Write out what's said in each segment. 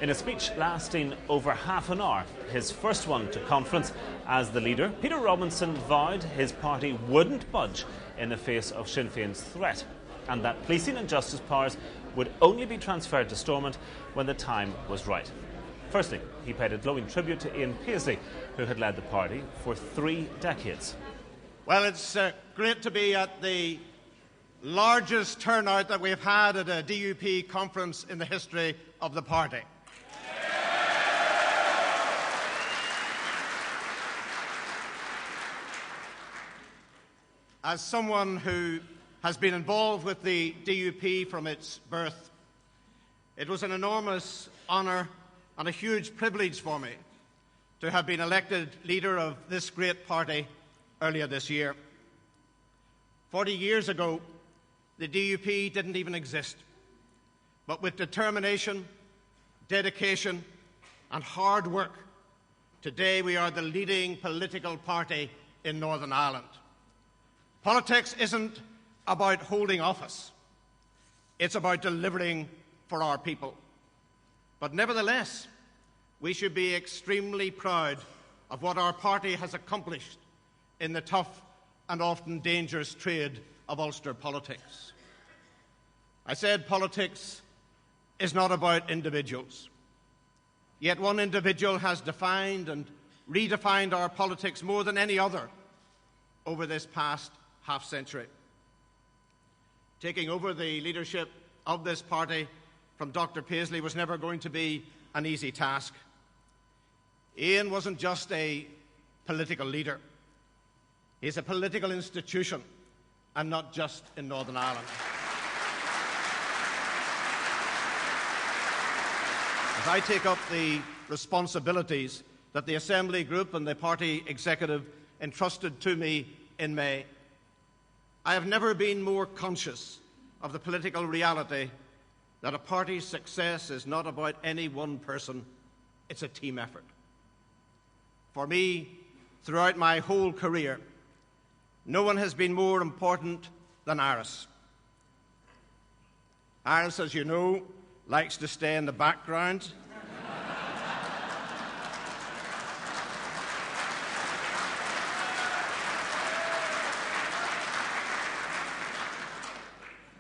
In a speech lasting over half an hour, his first one to conference as the leader, Peter Robinson vowed his party wouldn't budge in the face of Sinn Féin's threat, and that policing and justice powers would only be transferred to Stormont when the time was right. Firstly, he paid a glowing tribute to Ian Paisley, who had led the party for 3 decades. Well, it's great to be at the largest turnout that we've had at a DUP conference in the history of the party. As someone who has been involved with the DUP from its birth, it was an enormous honour and a huge privilege for me to have been elected leader of this great party earlier this year. 40 years ago, the DUP didn't even exist. But with determination, dedication, and hard work, today we are the leading political party in Northern Ireland. Politics isn't about holding office. It's about delivering for our people. But nevertheless, we should be extremely proud of what our party has accomplished in the tough and often dangerous trade of Ulster politics. I said politics is not about individuals. Yet one individual has defined and redefined our politics more than any other over this past half-century. Taking over the leadership of this party from Dr. Paisley was never going to be an easy task. Ian wasn't just a political leader. He's a political institution, and not just in Northern Ireland. As I take up the responsibilities that the Assembly Group and the party executive entrusted to me in May, I have never been more conscious of the political reality that a party's success is not about any one person, it's a team effort. For me, throughout my whole career, no one has been more important than Iris. Iris, as you know, likes to stay in the background.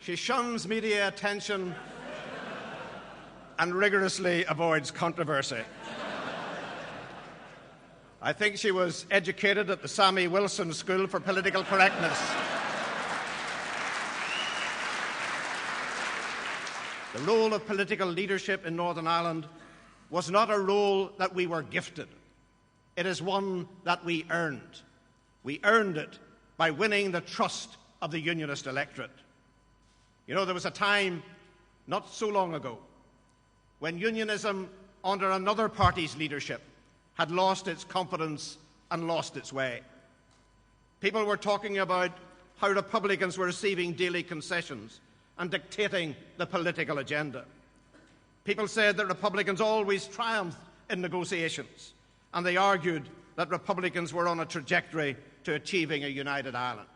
She shuns media attention and rigorously avoids controversy. I think she was educated at the Sammy Wilson School for Political Correctness. The role of political leadership in Northern Ireland was not a role that we were gifted. It is one that we earned. We earned it by winning the trust of the Unionist electorate. You know, there was a time not so long ago when Unionism, under another party's leadership, had lost its confidence and lost its way. People were talking about how Republicans were receiving daily concessions and dictating the political agenda. People said that Republicans always triumphed in negotiations, and they argued that Republicans were on a trajectory to achieving a united Ireland.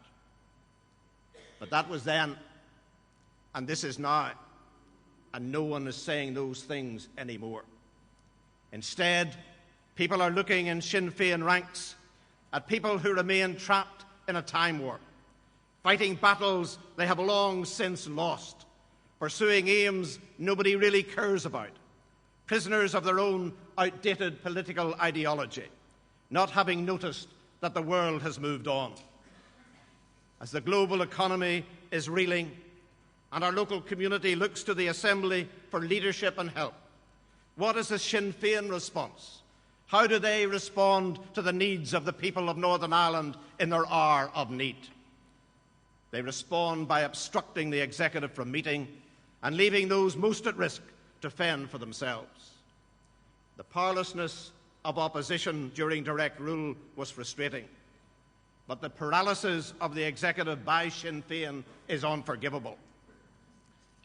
But that was then, and this is now, and no one is saying those things anymore. Instead, people are looking in Sinn Féin ranks at people who remain trapped in a time warp, fighting battles they have long since lost, pursuing aims nobody really cares about, prisoners of their own outdated political ideology, not having noticed that the world has moved on. As the global economy is reeling and our local community looks to the Assembly for leadership and help, what is the Sinn Féin response? How do they respond to the needs of the people of Northern Ireland in their hour of need? They respond by obstructing the executive from meeting and leaving those most at risk to fend for themselves. The powerlessness of opposition during direct rule was frustrating, but the paralysis of the executive by Sinn Féin is unforgivable.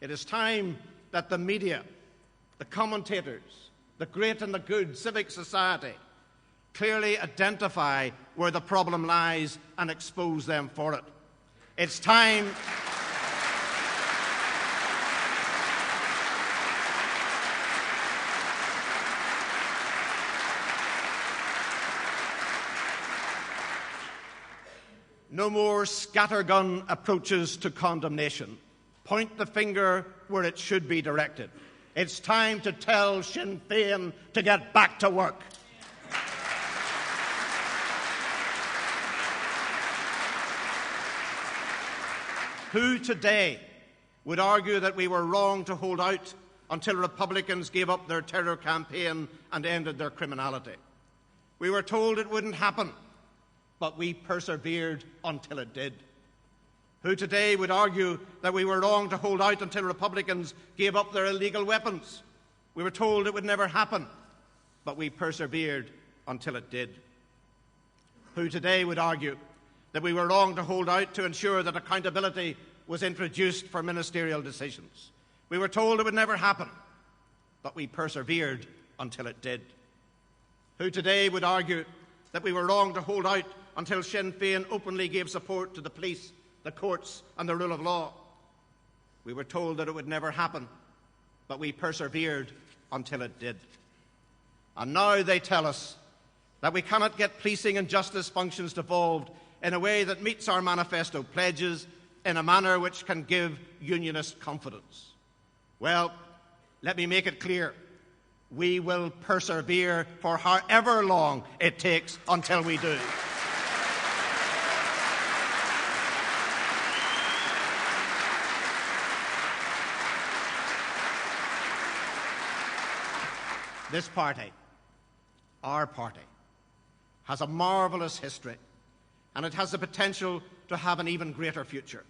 It is time that the media, the commentators, the great and the good, civic society, clearly identify where the problem lies and expose them for it. It's time No more scattergun approaches to condemnation. Point the finger where it should be directed. It's time to tell Sinn Féin to get back to work. Who today would argue that we were wrong to hold out until Republicans gave up their terror campaign and ended their criminality? We were told it wouldn't happen, but we persevered until it did. Who today would argue that we were wrong to hold out until Republicans gave up their illegal weapons? We were told it would never happen, but we persevered until it did. Who today would argue that we were wrong to hold out to ensure that accountability was introduced for ministerial decisions? We were told it would never happen, but we persevered until it did. Who today would argue that we were wrong to hold out until Sinn Féin openly gave support to the police, the courts and the rule of law? We were told that it would never happen, but we persevered until it did. And now they tell us that we cannot get policing and justice functions devolved in a way that meets our manifesto pledges, in a manner which can give unionist confidence. Well, let me make it clear. We will persevere for however long it takes until we do. This party, our party, has a marvellous history, and it has the potential to have an even greater future.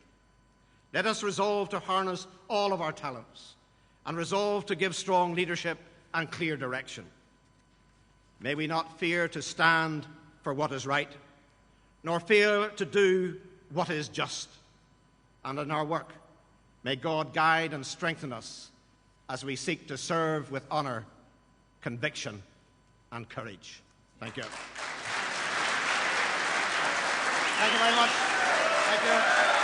Let us resolve to harness all of our talents and resolve to give strong leadership and clear direction. May we not fear to stand for what is right, nor fear to do what is just. And in our work, may God guide and strengthen us as we seek to serve with honour, conviction and courage. Thank you. Thank you very much. Thank you.